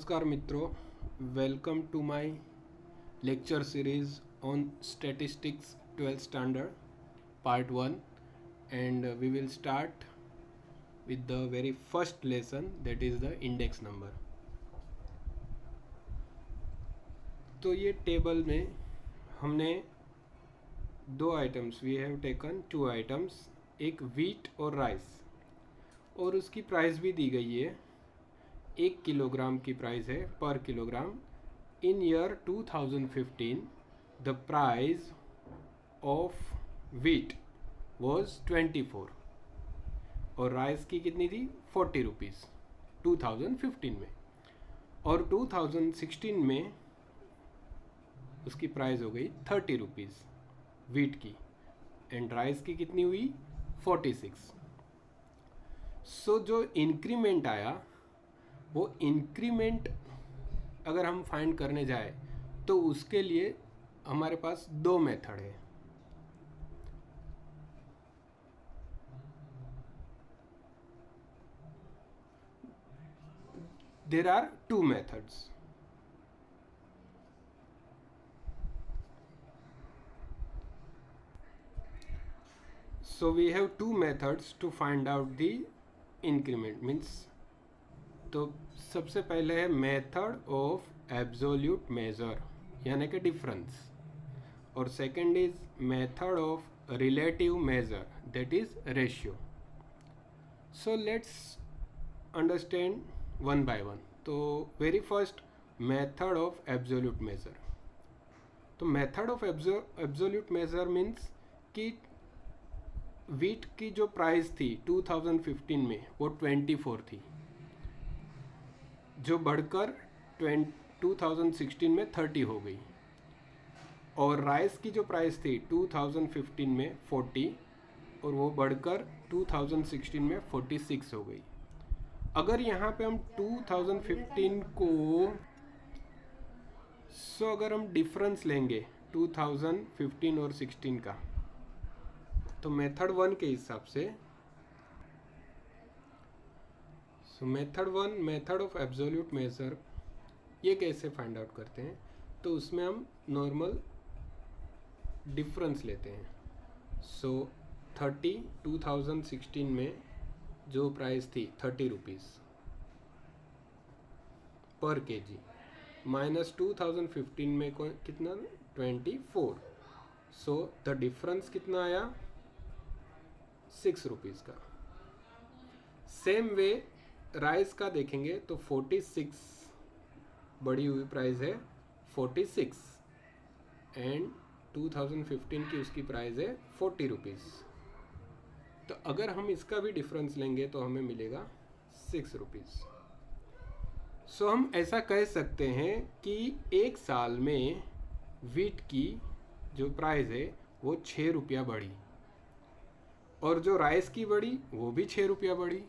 नमस्कार मित्रों, welcome to my lecture series on statistics 12th standard part 1 and we will start with the very first lesson, that is the index number. तो ये table में हमने दो items, we have taken two items, एक wheat और rice, और उसकी price भी दी गई है। 1 किलोग्राम की प्राइस है पर kilogram. In year 2015 the price of wheat was 24 और राइस की कितनी थी 40 रुपीज़ 2015 में, और 2016 में उसकी प्राइस हो गई 30 रुपीज़ वीट की, एंड राइस की कितनी हुई 46। सो जो इंक्रीमेंट आया वो इंक्रीमेंट अगर हम फाइंड करने जाए तो उसके लिए हमारे पास दो मेथड है। There are two methods. So we have two methods to find out the increment. Means तो सबसे पहले है मेथड ऑफ एब्सोल्यूट मेजर यानी कि डिफरेंस, और second is method of relative measure, that is ratio. So let's understand one by one. तो very first method of absolute measure. तो method of absolute measure means कि wheat की जो price थी 2015 में वो 24 थी, जो बढ़कर 2016 में 30 हो गई, और राइस की जो प्राइस थी 2015 में 40 और वो बढ़कर 2016 में 46 हो गई। अगर यहाँ पे हम 2015 को अगर हम डिफरेंस लेंगे 2015 और 16 का, तो मेथड 1 के हिसाब से, सो method 1 method of absolute major, ये कैसे फाइंड आउट करते हैं? तो उसमें हम नॉर्मल डिफरेंस लेते हैं। सो 30 2016 में जो प्राइस थी 30 रुपीज़ पर केजी, माइनस 2015 में कितना 24, सो द डिफरेंस कितना आया 6 रुपीज़ का। सेम वे राइस का देखेंगे तो 46 बढ़ी हुई प्राइस है 46, एंड 2015 की उसकी प्राइस है 40 रुपीज़। तो अगर हम इसका भी डिफरेंस लेंगे तो हमें मिलेगा 6 रुपीज़। सो हम ऐसा कह सकते हैं कि एक साल में वीट की जो प्राइस है वो 6 रुपया बढ़ी, और जो राइस की बढ़ी वो भी 6 रुपया बढ़ी।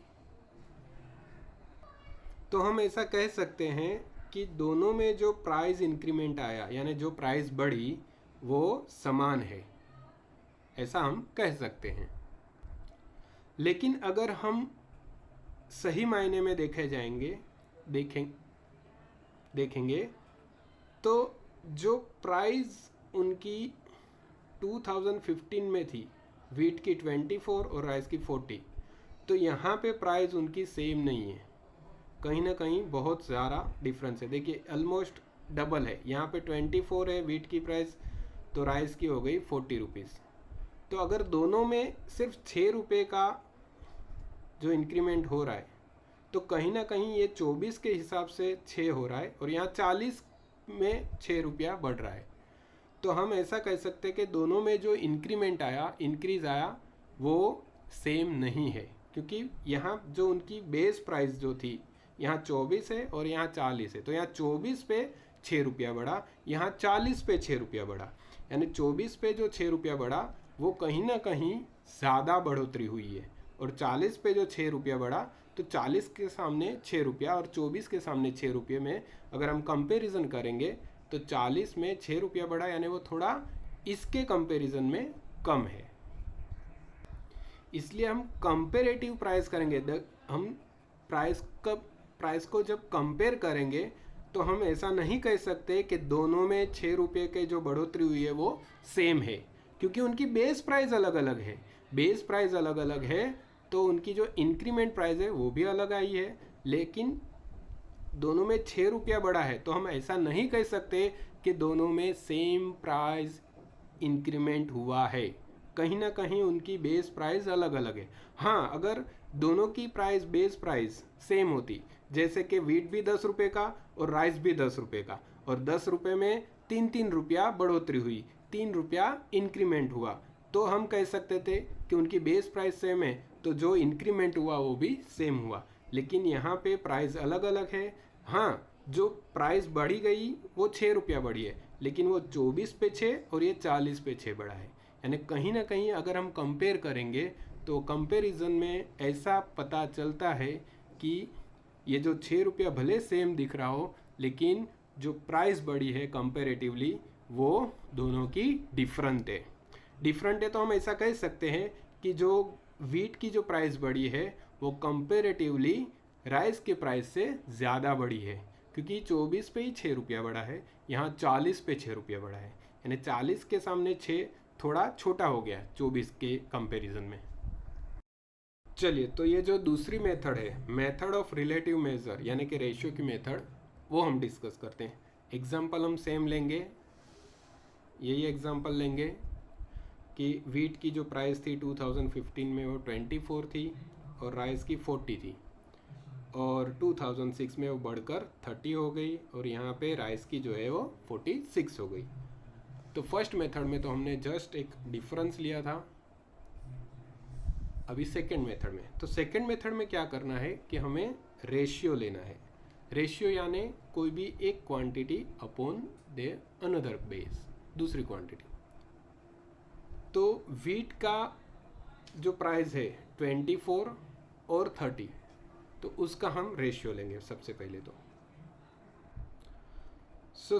तो हम ऐसा कह सकते हैं कि दोनों में जो प्राइस इंक्रीमेंट आया यानी जो प्राइस बढ़ी वो समान है, ऐसा हम कह सकते हैं। लेकिन अगर हम सही मायने में देखेंगे तो जो प्राइस उनकी 2015 में थी वीट की 24 और राइस की 40, तो यहाँ पे प्राइस उनकी सेम नहीं है, कहीं ना कहीं बहुत ज़्यादा डिफरेंस है। देखिए ऑलमोस्ट डबल है, यहाँ पे 24 है वीट की प्राइस, तो राइस की हो गई 40 रुपीज़। तो अगर दोनों में सिर्फ 6 रुपये का जो इंक्रीमेंट हो रहा है, तो कहीं ना कहीं ये 24 के हिसाब से 6 हो रहा है और यहाँ 40 में 6 रुपया बढ़ रहा है। तो हम ऐसा कह सकते हैं कि दोनों में जो इंक्रीमेंट आया, इंक्रीज आया, वो सेम नहीं है, क्योंकि यहाँ जो उनकी बेस प्राइस जो थी यहाँ 24 है और यहाँ 40 है, तो यहाँ 24 पे 6 रुपया बढ़ा, यहाँ 40 पे 6 रुपया बढ़ा, यानी 24 पे जो 6 रुपया बढ़ा वो कहीं ना कहीं ज़्यादा बढ़ोतरी हुई है, और 40 पे जो 6 रुपया बढ़ा, तो 40 के सामने 6 रुपया और 24 के सामने 6 रुपये में अगर हम कंपैरिजन करेंगे तो 40 में 6 रुपया बढ़ा, यानी वो थोड़ा इसके कंपैरिजन में कम है। इसलिए हम कंपेरेटिव प्राइस करेंगे, हम प्राइस को जब कंपेयर करेंगे तो हम ऐसा नहीं कह सकते कि दोनों में 6 रुपये के जो बढ़ोतरी हुई है वो सेम है, क्योंकि उनकी बेस प्राइस अलग अलग है। बेस प्राइस अलग अलग है तो उनकी जो इंक्रीमेंट प्राइस है वो भी अलग आई है, लेकिन दोनों में 6 रुपया बढ़ा है, तो हम ऐसा नहीं कह सकते कि दोनों में सेम प्राइस इंक्रीमेंट हुआ है। कहीं ना कहीं उनकी बेस प्राइस अलग अलग है। हाँ, अगर दोनों की प्राइस बेस प्राइस सेम होती, जैसे कि वीट भी 10 रुपये का और राइस भी 10 रुपये का, और 10 रुपये में 3-3 रुपया बढ़ोतरी हुई, 3 रुपया इंक्रीमेंट हुआ, तो हम कह सकते थे कि उनकी बेस प्राइस सेम है, तो जो इंक्रीमेंट हुआ वो भी सेम हुआ। लेकिन यहाँ पे प्राइस अलग अलग है। हाँ, जो प्राइस बढ़ी गई वो 6 रुपया बढ़ी है, लेकिन वो 24 पे 6 और ये 40 पे 6 बढ़ा है। यानी कहीं ना कहीं अगर हम कंपेयर करेंगे तो कंपैरिजन में ऐसा पता चलता है कि ये जो 6 रुपया भले सेम दिख रहा हो, लेकिन जो प्राइस बढ़ी है कंपेरेटिवली वो दोनों की डिफरेंट है। डिफरेंट है तो हम ऐसा कह सकते हैं कि जो वीट की जो प्राइस बढ़ी है वो कंपेरेटिवली राइस के प्राइस से ज़्यादा बढ़ी है, क्योंकि 24 पे ही 6 रुपया बढ़ा है, यहाँ 40 पे 6 रुपया बढ़ा है। यानी 40 के सामने 6 थोड़ा छोटा हो गया 24 के कंपैरिजन में। चलिए, तो ये जो दूसरी मेथड है, मेथड ऑफ रिलेटिव मेजर यानी कि रेशियो की मेथड, वो हम डिस्कस करते हैं। एग्जाम्पल हम सेम लेंगे, यही एग्जाम्पल लेंगे कि वीट की जो प्राइस थी 2015 में वो 24 थी और राइस की 40 थी, और 2006 में वो बढ़कर 30 हो गई, और यहाँ पे राइस की जो है वो 46 हो गई। तो फर्स्ट मेथड में तो हमने जस्ट एक डिफरेंस लिया था। अभी सेकेंड मेथड में, तो सेकेंड मेथड में क्या करना है कि हमें रेशियो लेना है। रेशियो यानी कोई भी एक quantity upon the another base, दूसरी क्वांटिटी। तो वीट का जो प्राइस है 24 और 30, तो उसका हम रेशियो लेंगे सबसे पहले। तो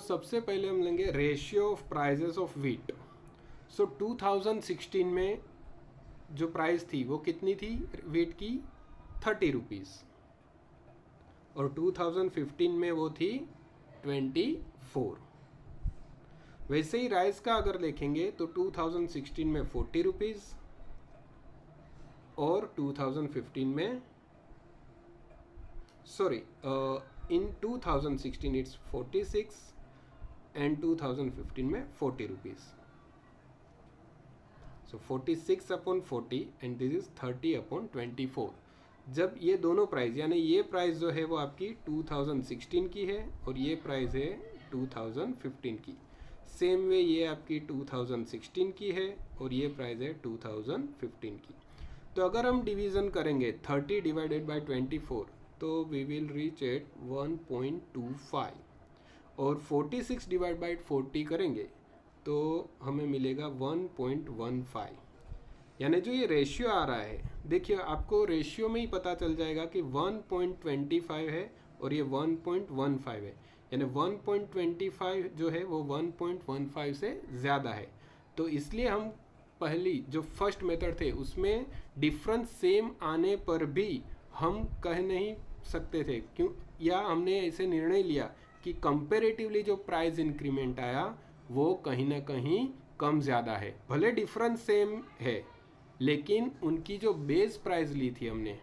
सबसे पहले हम लेंगे ratio of prices of wheat. 2016 में जो प्राइस थी वो कितनी थी वीट की, 30 रुपीज़, और 2015 में वो थी 24। वैसे ही राइस का अगर देखेंगे तो 2016 में 40 रुपीज़ और 2015 में in 2016 it's 46 and 2015 में 40 rupees. So 46 upon 40 and this is 30 upon 24। जब ये दोनों प्राइस, यानी ये प्राइस जो है वो आपकी 2016 की है और ये प्राइस है 2015 की, सेम वे ये आपकी 2016 की है और ये प्राइस है 2015 की। तो अगर हम डिवीज़न करेंगे 30 डिवाइडेड बाय 24, तो वी विल रीच एट 1.25, और 46 डिवाइड बाई 40 करेंगे तो हमें मिलेगा 1.15। यानी जो ये रेशियो आ रहा है, देखिए आपको रेशियो में ही पता चल जाएगा कि 1.25 है और ये 1.15 है, यानी 1.25 जो है वो 1.15 से ज़्यादा है। तो इसलिए हम पहली जो फर्स्ट मेथड थे उसमें डिफरेंस सेम आने पर भी हम कह नहीं सकते थे, क्यों, या हमने ऐसे निर्णय लिया कि कंपैरेटिवली जो प्राइस इंक्रीमेंट आया वो कहीं ना कहीं कम ज़्यादा है। भले डिफरेंस सेम है लेकिन उनकी जो बेस प्राइस ली थी हमने,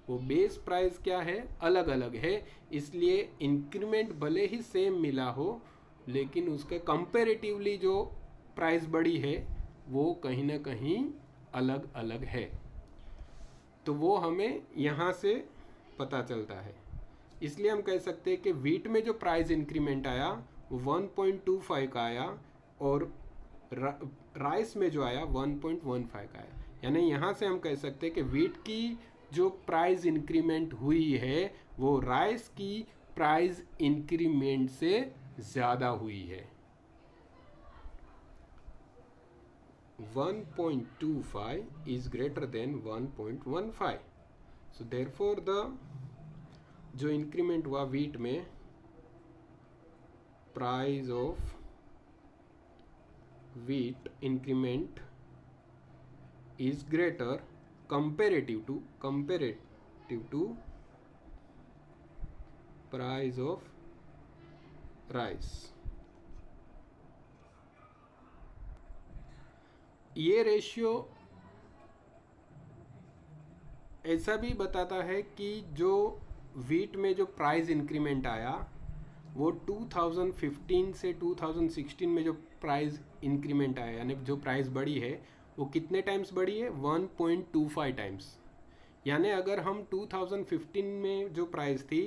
वो बेस प्राइस क्या है, अलग अलग है। इसलिए इंक्रीमेंट भले ही सेम मिला हो लेकिन उसके कंपैरेटिवली जो प्राइस बढ़ी है वो कहीं ना कहीं अलग अलग है। तो वो हमें यहाँ से पता चलता है। इसलिए हम कह सकते हैं कि वीट में जो प्राइस इंक्रीमेंट आया वो 1.25 का आया और राइस में जो आया 1.15 का आया। यानी यहाँ से हम कह सकते हैं कि वीट की जो प्राइस इंक्रीमेंट हुई है वो राइस की प्राइस इंक्रीमेंट से ज़्यादा हुई है। 1.25 is greater than 1.15. So therefore the जो इंक्रीमेंट हुआ वीट में, price of wheat increment is greater comparative to price of rice. ये रेशियो ऐसा भी बताता है कि जो वीट में जो प्राइस इंक्रीमेंट आया वो 2015 से 2016 में जो प्राइस इंक्रीमेंट आया यानी जो प्राइस बढ़ी है वो कितने टाइम्स बढ़ी है 1.25 टाइम्स। यानी अगर हम 2015 में जो प्राइस थी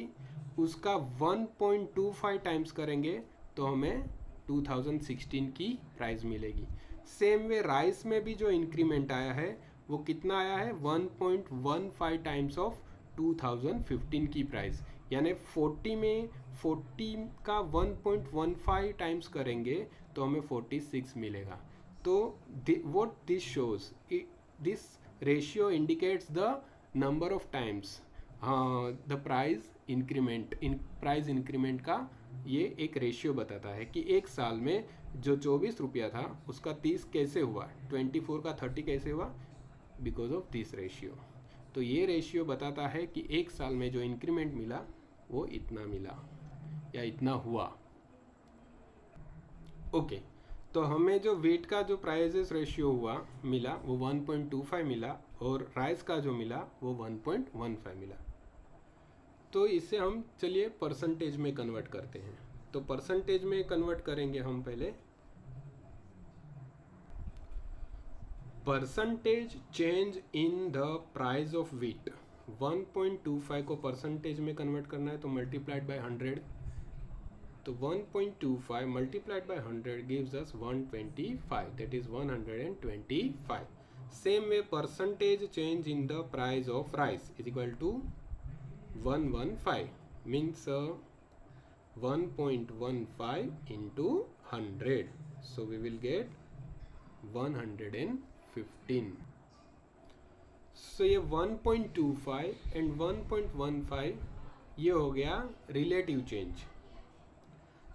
उसका 1.25 टाइम्स करेंगे तो हमें 2016 की प्राइस मिलेगी। सेम वे राइस में भी जो इंक्रीमेंट आया है वो कितना आया है 1.15 टाइम्स ऑफ 2015 की प्राइस। यानी 40 में 40 का 1.15 टाइम्स करेंगे तो हमें 46 मिलेगा। तो what this shows, this ratio indicates the number of times the price increment का ये एक रेशियो बताता है कि एक साल में जो 24 रुपया था उसका 30 कैसे हुआ, 24 का 30 कैसे हुआ, बिकॉज ऑफ दिस रेशियो। तो ये रेशियो बताता है कि एक साल में जो इंक्रीमेंट मिला वो इतना मिला या इतना हुआ। ओके, तो हमें जो वीट का जो प्राइसेस रेशियो हुआ मिला वो 1.25 मिला और राइस का जो मिला वो 1.15 मिला। तो इसे हम चलिए परसेंटेज में कन्वर्ट करते हैं। तो परसेंटेज में कन्वर्ट करेंगे हम पहले percentage change in the price of wheat. 1.25 को परसेंटेज में कन्वर्ट करना है तो मल्टीप्लाइड बाय 100, तो 1.25 multiplied by 100 gives us 125, that is 125। Same way percentage change in the price of rice is equal to 115 means 1.15 into 100, so we will get 115. So ये 1.25 and 1.15 ये हो गया रिलेटिव चेंज।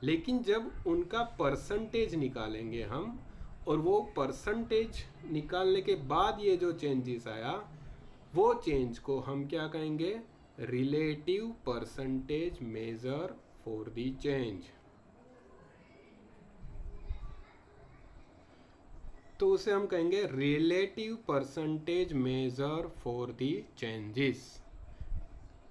लेकिन जब उनका परसेंटेज निकालेंगे हम और वो परसेंटेज निकालने के बाद ये जो चेंजेस आया वो चेंज को हम क्या कहेंगे, relative percentage measure for the change. तो उसे हम कहेंगे relative percentage measure for the changes.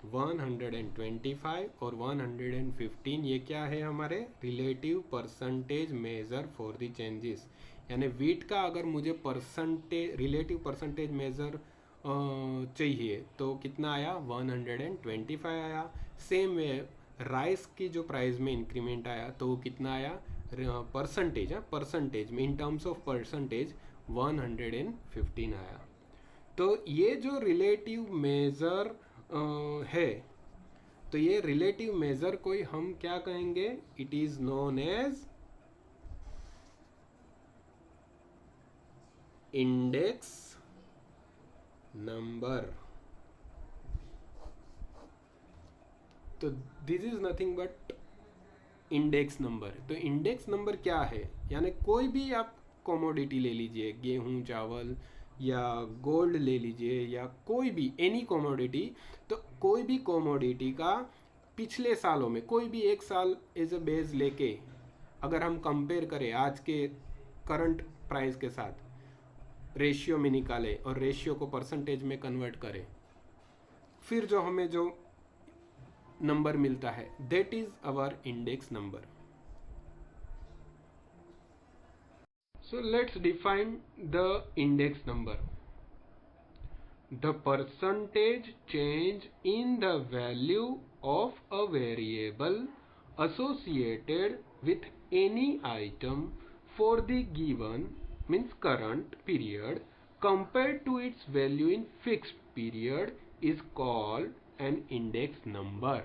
125 और 115 ये क्या है हमारे relative percentage measure for the changes. यानी वीट का अगर मुझे परसेंटेज रिलेटिव परसेंटेज मेजर चाहिए तो कितना आया 125 आया। सेम वे राइस की जो प्राइस में इंक्रीमेंट आया तो वो कितना आया परसेंटेज, परसेंटेज में इन टर्म्स ऑफ परसेंटेज 115 आया। तो ये जो रिलेटिव मेजर है तो ये रिलेटिव मेजर को हम क्या कहेंगे, it is known as index number. तो this is nothing but index number. तो इंडेक्स नंबर क्या है, यानी कोई भी आप कमोडिटी ले लीजिए, गेहूं चावल या गोल्ड ले लीजिए या कोई भी एनी कमोडिटी, तो कोई भी कमोडिटी का पिछले सालों में कोई भी एक साल एज अ बेस लेके अगर हम कंपेयर करें आज के करंट प्राइस के साथ, रेशियो में निकाले और रेशियो को परसेंटेज में कन्वर्ट करें, फिर जो हमें जो नंबर मिलता है that is our index number. So let's define the index number. The percentage change in the value of a variable associated with any item for the given means current period compared to its value in fixed period is called an index number.